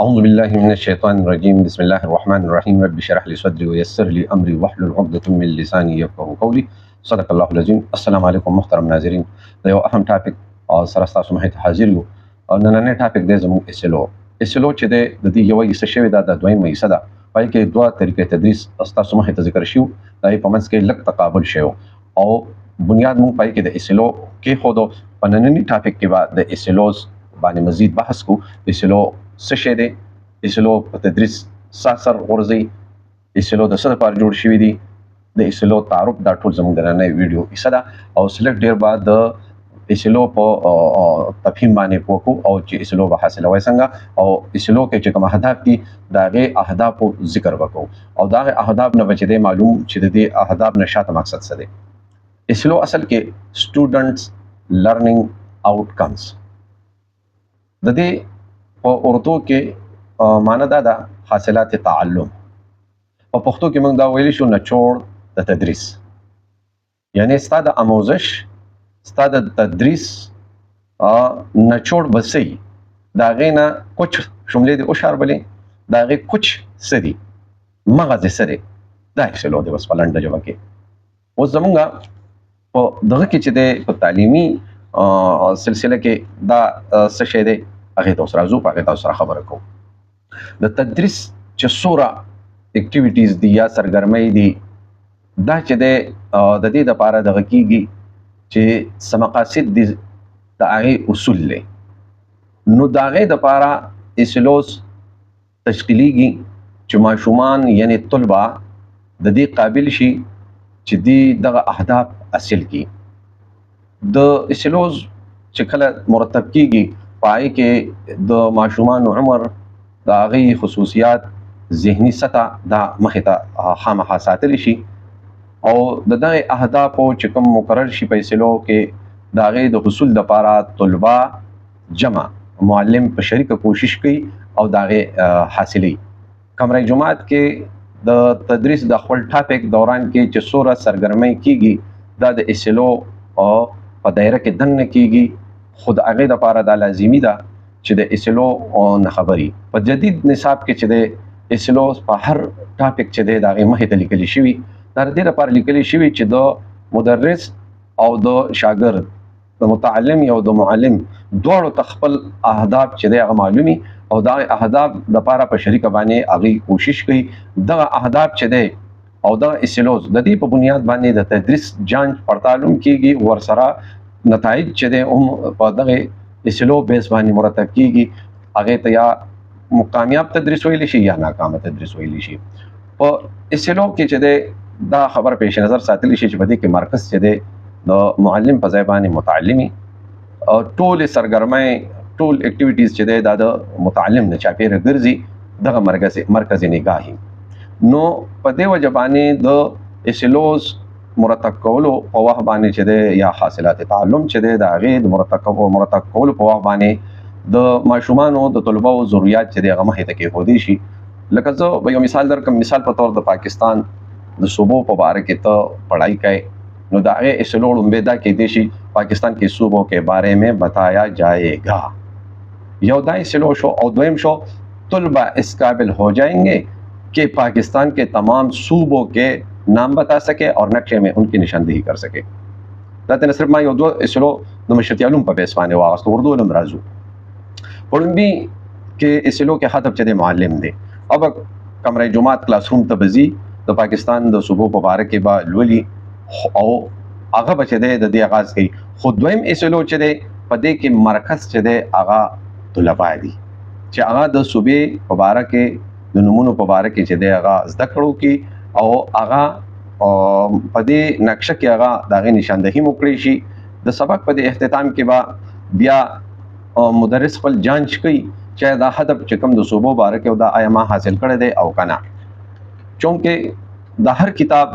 أعوذ بالله من الشيطان الرجيم بسم الله الرحمن الرحيم رب اشرح لي صدري ويسر لي أمري واحلل عقدة من لساني يفقهوا قولي صدق الله العظيم. السلام علیکم محترم ناظرین، د یو اهم ټاپک سره تاسو مخې ته حاضر یو. نننی ټاپک دی زموږ اسلو چې دی د دې یوه حصه شوې ده، د دویمه حصه ده. پای کې دوه طریقې تدریس ستاسو مخې ته ذکر شوي، د هغې په منځ کې لږ تقابل شوی او بنیاد موږ پای کې د اسلو کېښودو. په ننني ټاپک کې به د اسلوز باندې مزید بحث کوو. اسلو څه شی دی، اسلو په تدریس سر غورځي، اسلو د څه لپاره جوړ شوي دي، د اسلو تعارف، دا ټول زموږ د نننۍ ویډیو حصه ده. او سلیکټ ډېر به د اسلو په تفهیم باندې پوه کوو او چې اسلو به حاصلوئ څنګه، او اسلو کې چې کوم اهداف دي د هغې اهدافو ذکر به کوو او د هغې اهداف نه به چې دی معلوم چې د دې اهداف نه شاته مقصد څه دی. اسلو اصل کې سټوډنټس لرننګ آؤټکمز، د دې په اردو کې معنی دا ده حاصلات تعلم. په پښتو کې موږ دا ویلی شو نچوړ د تدریس، یعنی ستا د آموزش، ستا د تدریس نچوړ به څه وي، د هغې نه کچ شملې دې وشاربلې، د هغې کچ څه دي، مغز یې څه دی، دا اسلو دی بس په لنډه ژبه کې. اوس زموږ په دغه کې چې دی په تعلیمي سلسله کې دا څه شی دی، هغې ته اوس راځو، په هغې ته سره خبره کوو. د تدریس چې څومره اکټیویټیز دي یا سرګرمۍ دي، دا چې دی د دې دپاره دغه کېږي چې څه مقاصد دي، د هغې اصول دی. نو د هغې دپاره اسلوز تشکیلیږي چې ماشومان یعنی طلبه د دې قابل شي چې دی دغه اهداف حاصل کړي. د اسلوز چې کله مرتب کېږي، په هغې کې د ماشومانو عمر، د هغې خصوصیات، ذهني سطح دا مخې ته خامخا ساتلی شي او د دغې اهدافو چې کوم مقرر شي په اسلو کې، د هغې د حصول دپاره طلبه جمع معلم په شریکه کوشش کوي او د هغې حاصلوي. کمره جماعت کې د تدریس د خپل ټاپک دوران کې چې څومره سرګرمۍ کېږي، دا د اسلو په دایره کې دننه کېږي، خو د هغې دپاره دا لازمي ده چې د اسلو نه خبري. په جدید نصاب کې چې د اسلو په هر ټاپک چې دی د هغې مخې ته لیکلي شوي، دا د دې لپاره لیکلي شوي چې د مدرس او د شاګرد، د متعلم او د معلم دواړو ته خپل اهداف چې دی هغه معلومي او د هغې اهداف دپاره په شریکه باندې هغوی کوشش کوي. دغه اهداف چې دی او دغه اسلوز د دې په بنیاد باندې د تدریس جانچ پړتال هم کېږي، ورسره نتایج چې دی هم په دغې اسلو بیس باندې مرتب کېږي. هغې ته یا کامیاب تدریس ویلی شي یا ناکامه تدریس ویلی شي. په اسلو کې چې دی دا خبر پیش نظر ساتلی شي چې په دې کې مرکز چې دی د معلم په ځای باندې متعلمي، ټولې سرګرمۍ، ټول اکټیویټیز چې دی دا د متعلم نه چاپېره ګرځي، دغه مرکز نگاهي. نو په دې وجه باندې د اسلوز مرتب کولو په وخت باندې چې دی یا حاصلات تعلم چې دی د هغې د مرتب کولو په وخت باندې د ماشومانو د طلبه او ضروریات چې دی هغه مخې ته کېښودی شي. لکه زه به یو مثال درکړم. مثال په طور د پاکستان د صوبو په باره کې ته پڑھائی کوي، نو د هغې اسلو ړومبی دا کېدی شي پاکستان کې صوبوں کے بارے میں بتایا جائے گا. یو دا اسلو شو او دویم شو طلبہ اس قابل ہو جائیں گے کہ پاکستان کے تمام صوبوں کے نام بتا سکے اور نقشے میں ان کی نشاندہی کر سکے. دا ته نه صرف ما یو دوه اسلو د مشرتي علوم په بیس باندې واغستو، اردو علوم راځو. په لومبي کې اسلو کې هدف چې دی معلم دی، او کمره جماعت کلاس روم ته به ځي، د پاکستان د صوبو په باره کې به لولي او هغه به چې دی د دې آغاز کوي. خو دویم اسلو چې دی په دې کې مرکز چې دی هغه طلبا دي چې هغه د صوبې په باره کې د نومونو په باره کې چې دی هغه زده کړو کې او هغه په دې نقشه کې هغه د هغې نشاندهي مو کړی شي. د سبق په دې اختتام کې به بیا مدرس خپل جانچ کوي چې دا هدف چې کوم د صوبو باره کې او دا آیا ما حاصل کړی دی او که نه. چونکې د هر کتاب،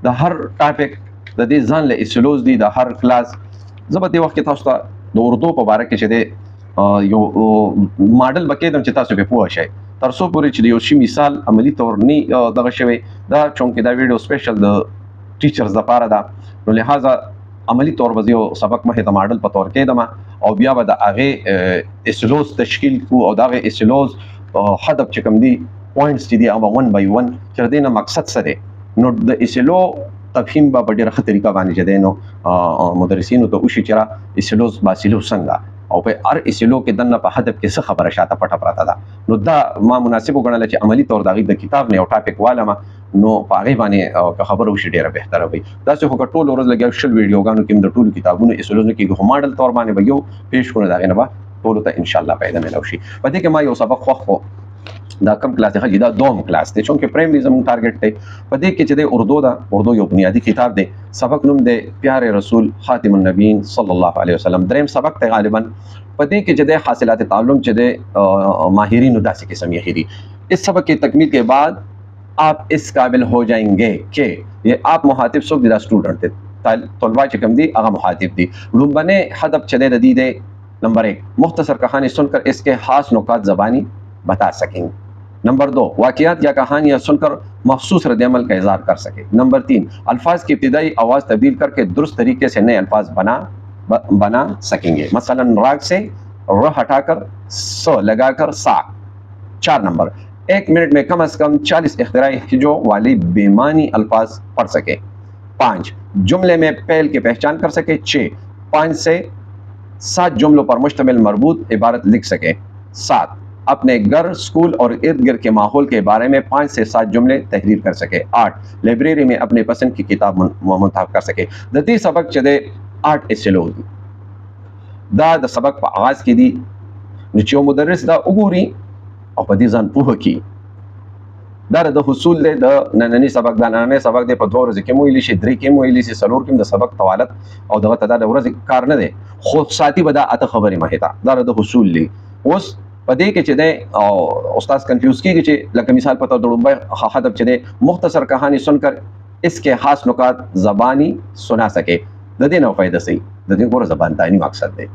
د هر ټاپک د دې ځان له اسلوز دي. د هر کلاس زه به دې وخت کې تاسو ته د اردو په باره کې چې دی یو ماډل به کېدم چې تاسو پرې پوه شئ، تر څو پورې چې د یو شي مثال عملي طور نه دغه شوی دا. چونکې دا ویډیو سپیشل د ټیچرز دپاره ده، نو لہذا عملی طور به یو سبق مخې ته ماډل په طور کېدم او بیا به د هغې اسلوز تشکیل کو او د هغې اسلوز هدف چې کوم دي پوینټس چې دي هغه 1 by 1 چې دینه مقصد څه دی نو د اسلو تفهیم په ډیره ښه طریقه باندې چې دینو مدرسینو ته وشي چې اسلوز باسلو څنګه او په هر اسلو کې دنه په هدف کې څه خبره شاته پټه پراته ده نو دا ما مناسب وګڼل چې عملی طور دغه د کتاب نه یو ټاپک والم نو په هغه باندې خبره وشي ډیره بهتره وي دا چې هغه ټول ورځ لګیا شل ویډیوګانو کې د ټول کتابونو اسلوز کې کوم ماډل تور باندې به یو پیش کړو دا غنه به ټول ته ان شاء الله پیدا ملو شي په دې کې ما یو سبق خو دا کم کلاس دی دا دوم کلاس دی چونکه پرایمری زموږ ټارګټ دی په دې کې چې د اردو دا اردو یو بنیادی کتاب دی سبق نوم دی پیارے رسول خاتم النبیین صلی الله علیه وسلم دریم سبق ته غالبا په دې کې چې د حاصلات تعلم چې د ماهرین داسې قسم یې هری اس سبق کی تکمیل کے بعد آپ اس قابل ہو جائیں گے کہ یہ آپ مخاطب سو دا اسٹوڈنٹ دے طلباء چې کوم دي هغه مخاطب دي لومبنه هدف چې د دې نمبر 1 مختصر کہانی سن کر اس کے خاص نکات زبانی بتا سکیں نمبر 2 واقعات یا کہانیاں سن کر مخصوص رد عمل کا اظہار کر سکے نمبر 3 الفاظ کی ابتدائی آواز تبدیل کر کے درست طریقے سے نئے الفاظ بنا سکیں گے مثلا راگ سے ر ہٹا کر س لگا کر سا 4 نمبر 1 منٹ میں کم از کم 40 اختراعی ہجوں والی بےمعنی الفاظ پڑھ سکے 5 جملے میں فعل کی پہچان کر سکے 6 5 سے 7 جملوں پر مشتمل مربوط عبارت لکھ سکے 7 اپنے گھر سکول اور ارد گرد کے ماحول کے بارے میں 5 سے 7 جملے تحریر کر سکے 8 لائبریری میں اپنے پسند کی کتاب منتخب کر سکے د دې سبق چې د 8 اسلو دي دا د سبق په آغاز کې دي نو چې مدرس دا وګوري او په دې ځان پوه کی دا د حصول له د نننی سبق د نننی سبق د په 2 ورځې کې مو ویلی شي 3 کې مو ویلی شي سلور کې د سبق طوالت او دغه ته د ورځې کار نه دی خو ساتي به دا اته خبرې مهته دا د حصول لی اوس په دې کې چې د استاد کنفیوز کیږي چې لکه مثال پته دړمبه هدف چې د مختصر کہانی سن کر اس کے خاص نکات زبانی سنا سکے د دې نو فائدہ صحیح د دې ګور زبان دانی مقصد دی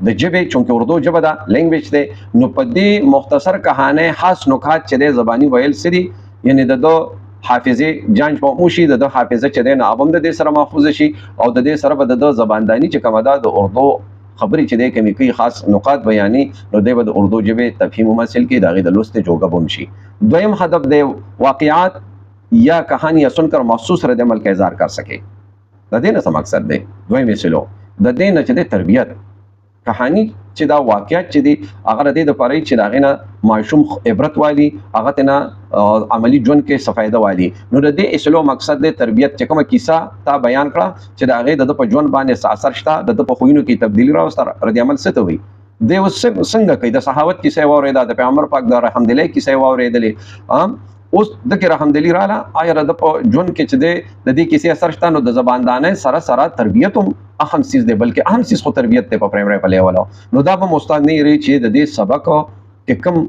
د جبه چونکه اردو جبه دا لینګویج دی نو په دې مختصر کہانی خاص نکات چې د زبانی ویل سری یعنی د حافظه جانچ په موشي د حافظه چې د نابم د دې سره محفوظ شي او د دې سره به د زباندانی چې کومه ده د اردو خبرې چې د کمی کوي خاص نقاط بیانې نو د اردو ژبه تفهیم حاصل کی داغه د لوست جوګه بم شي دویم هدف د واقعات یا کہانیاں سن کر مخصوص رد عمل کا اظہار کر سکے د دې نه مقصد دی دویم سلو د دې نه چې د تربیت کہانی چې دا واقعیت چې دی هغه د دې لپاره چې دا غنه معشوم عبرت والی هغه ته عملی ژوند کې سفایده والی نو د دې اصلو مقصد د تربیت چې کومه کیسه تا بیان کړه چې دا غي د په ژوند باندې اثر شته د په خوینو کې تبدیلی راوستره رد عمل څه ته وي د څنګه کوي د صحابت کیسه واورېده د پیغمبر پاک د رحمدلله کیسه واورېدلې اوس د کې رحمدلی رااله آیا د په ژوند کې چې د دې کیسې اثر شته نو د زباندانه سره سره تربیت هم اهم چیز دی بلکې اهم چیز خو تربیت ته په پرایمری په لیول نو دا به استاد نه ری چې د دې سبق کې کم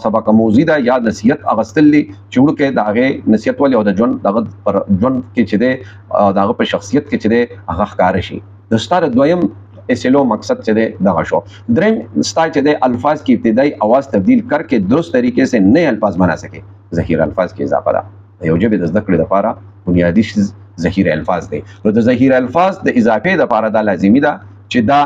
سبق موزیده یا نصیحت اغستلی چوڑ کې داغه نصیحت ولې او د ژوند دغه پر ژوند کې چې د داغه په شخصیت کې چې د هغه ښکار شي د ستاره دویم اسلو مقصد چې دغه شو دریم ستا چې د الفاظ کی ابتدائی آواز تبدیل کر کے درست طریقے سے نئے الفاظ بنا سکے ذخیره الفاظ کې اضافه ده یو ژبه د زده کړې لپاره بنیادی شیز ذخیره الفاظ دی نو د ذخیره الفاظ د اضافه لپاره دا لازمی ده چې دا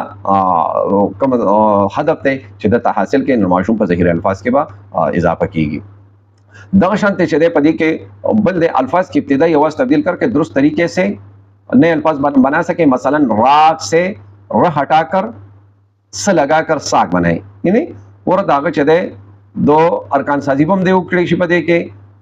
کوم هدف ته چې د حاصل کې نمایشون په ذخیره الفاظ کې به اضافه کیږي دغه شانت چې د پدې کې بل د الفاظ کی ابتدائی آواز تبدیل کر کے درست طریقے سے نئے الفاظ بنا سکے مثلا راگ سے ر ہٹا کر س لگا کر ساک بنائے یعنی ور داغه چې د دو ارکان سازی بم دی وکړي شي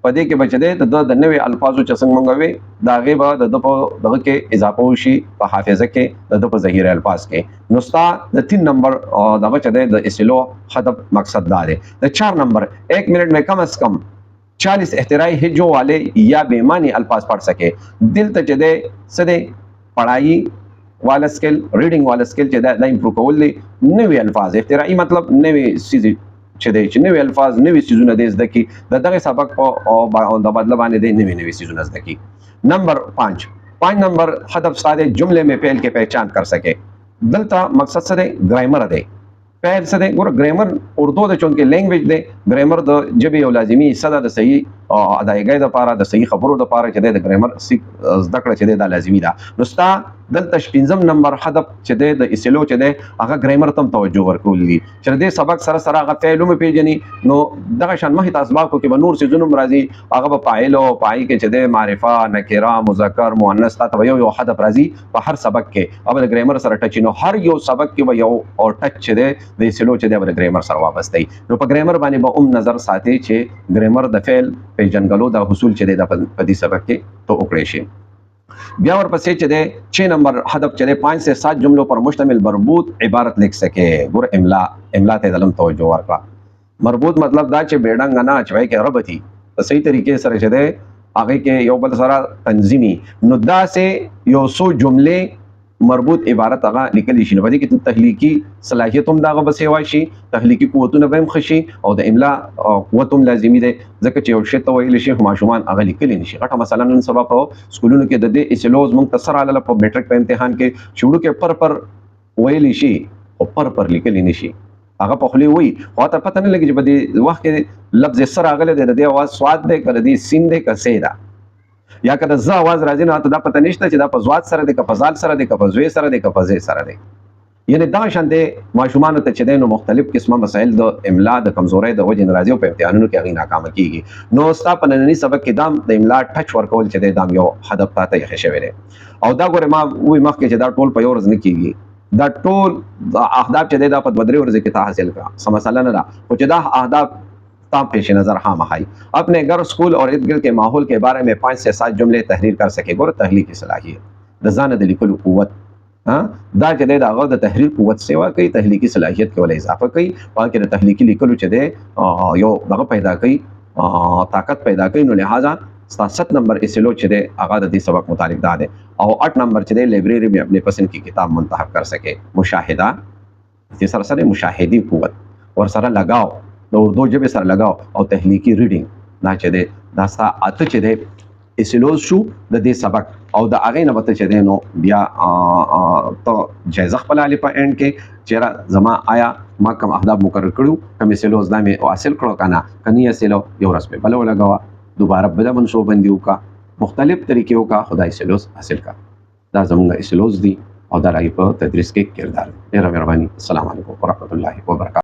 پدې کې بچ دی د نوې الفاظو چې څنګه منغوي داغه به د دغه کې اضافه وشي په حافظه کې د په ذخیره الفاظ کې نو ستا د 3 نمبر دغه چې د اسلو هدف مقصد دا دی د 4 نمبر 1 منٹ میں کم از کم 40 اختراعی ہجوں والے یا بےمعنی الفاظ پڑھ سکے دل ته چې د سده پڑھائی والا سکل ریډینګ والا سکل چې دا امپروو کول دي نوې الفاظ اختراعي مطلب نوې سیز چې نوې الفاظ نوې سیزونه د زده کی دغه سبق په د بدل باندې د نوې سیزونه زده کی نمبر 5 نمبر هدف ساده جملے میں فعل کی پہچان کر سکے دلته مقصد سره گرامر دی فعل سره ګور گرامر اردو د چونکه لینګویج دی ګرامر د ژبې یو لازمي حصه ده د صحیح ادایګۍ لپاره د صحیح خبرو لپاره چې د ګرامر زده کړه چې دا لازمي ده. نو ستا دلته 15 نمبر هدف چې د اسلو چې دی هغه ګرامر ته توجه ورکول دي چې د سبق سره سره هغه فعل هم پیژني. نو دغه شان مخې ته اسبابو کې به نور څیزونه راځي هغه به فاعل او پای کې چې د معرفه نکره مذکر مؤنث ته یو هدف راځي په هر سبق کې او د ګرامر سره ټچ نو هر یو سبق کې به یو او ټچ چې د اسلو چې د ګرامر سره وابسته. نو په ګرامر باندې به نظر ساتي چې ګرامر د فعل پیژنګلو د حصول چې د په دې سبق کې تو وکړي شي. بیا ورپسې چې د 6 نمبر هدف چې د 5 سے 7 جملوں پر مشتمل مربوط عبارت لیکھ سکے. ګور املا ته دلم توجه ورکړه. مربوط مطلب دا چې بیډنګ نه چوي کې ربطي په صحیح طریقې سره چې د هغه کې یو بل سره تنظیمي. نو دا سه یو سو جمله مربوط عبارت هغه لیکل شي. نو په دې کې ته تخلیقي صلاحیت هم دغه بسیوا شي تخلیقي قوتونه به هم خشي او د املا قوت هم لازمي ده ځکه چې یو شی ته ویل شي ماشومان هغه لیکل نشي. غټه مثلا نن سبا په سکولونو کې د دې اسلوز منتصر علاله په میټرک په امتحان کې شروع کې پر ویل شي او پر لیکل نشي هغه په خلی وي خو ته پته نه لګي چې په دې وخت کې لفظ سره غله د دې आवाज سواد ده کړه دې سین ده کسه ده یا کله ز आवाज راځي نو ته دا پته نشته چې دا په زواد سره د کفزال سره د کفزوي سره د کفزې سره دی. یعنی دا شان د ماشومان ته چې د مختلف قسمه مسائل د املا د کمزوري د وجه ناراضي په امتحانونو کې هغه ناکام کیږي. نو ستا په نننی سبق کې دام د املا ټچ ورکول چې د دام یو هدف ته یې شوی دی او دا ګوره ما وې مخکې چې دا ټول په یو ورځ نه کیږي دا ټول اهداف چې د په 2 ورځې کې ته حاصل کړه سم مثلا نه دا او چې دا اهداف تام پیش نظر ہاں مہائی اپنے گھر اسکول اور ارد گرد کے ماحول کے بارے میں 5 سے 7 جملے تحریر کر سکے. ګور تخلیقی صلاحیت د ځان د لیکلو قوت دا چې د هغه د تحریر قوت سیوا کوي تخلیقی صلاحیت کې ول اضافه کوي پاکه د تخلیقی لیکلو چې د یو دغه پیدا کوي طاقت پیدا کوي. نو لہذا 7 نمبر اسلو چې د هغه د دې سبق متعلق دا ده او 8 نمبر چې د لائبریری میں اپنے پسند کی کتاب منتخب کر سکے. مشاهده چې سره سره مشاهدی قوت ور سره لگاو د اردو ژبې سره لگاو او تخلیقي ریډینګ دا چې د داستا اته چې د اسلوز شو د دې سبق او د هغه نه وته چې نو بیا ته جایزه خپل علی په اند کې چیرې زما آیا ما کوم اهداف مقرر کړو کوم اسلوز دا مې حاصل کړو کنه کني اسلو یو رس په بل لگاوا دوباره بل منصوبندیو کا مختلف طریقو کا خدای اسلوز حاصل کا. دا زموږ اسلوز دی او دا راي په تدریس کې کردار. ډیره مهرباني. السلام علیکم ورحمت الله وبرکاته.